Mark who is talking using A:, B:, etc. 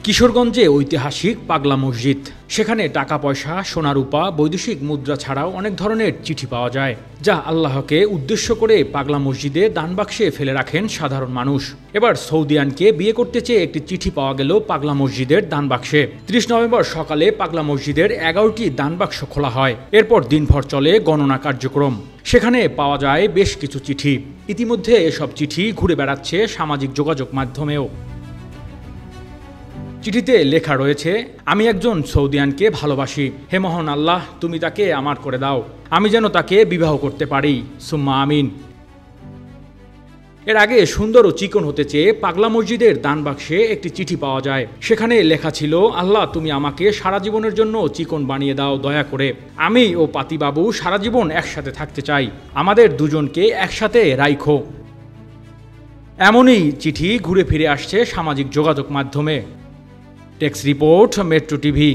A: কিশোরগঞ্জে ঐতিহাসিক পাগলা মসজিদ। সেখানে টাকা পয়সা, সোনা রূপা, বৈদেশিক মুদ্রা ছাড়াও অনেক ধরনের চিঠি পাওয়া যায়, যা আল্লাহকে উদ্দেশ্য করে পাগলা মসজিদে দানবাক্সে ফেলে রাখেন সাধারণ মানুষ। এবার সৌদিয়ানকে বিয়ে করতে চেয়ে একটি চিঠি পাওয়া গেল পাগলা মসজিদের দানবাক্সে। ৩০ নভেম্বর সকালে পাগলা মসজিদের ১১টি দানবাক্স খোলা হয়। এরপর দিনভর চলে গণনা কার্যক্রম। সেখানে পাওয়া যায় বেশ কিছু চিঠি। ইতিমধ্যে এসব চিঠি ঘুরে বেড়াচ্ছে সামাজিক যোগাযোগ মাধ্যমেও। চিঠিতে লেখা রয়েছে, আমি একজন সৌদিয়ানকে ভালোবাসি। হে মহান আল্লাহ, তুমি তাকে আমার করে দাও। আমি যেন তাকে বিবাহ করতে পারি। সুম্মা আমিন। এর আগে সুন্দর ও চিকন হতে চেয়ে পাগলা মসজিদের দানবাক্সে একটি চিঠি পাওয়া যায়। সেখানে লেখা ছিল, আল্লাহ তুমি আমাকে সারা জীবনের জন্য চিকন বানিয়ে দাও দয়া করে। আমি ও পাতিবাবু সারা জীবন একসাথে থাকতে চাই। আমাদের দুজনকে একসাথে রাইখো। এমনই চিঠি ঘুরে ফিরে আসছে সামাজিক যোগাযোগ মাধ্যমে। টেক্স রিপোর্ট, মেট্রো টিভি।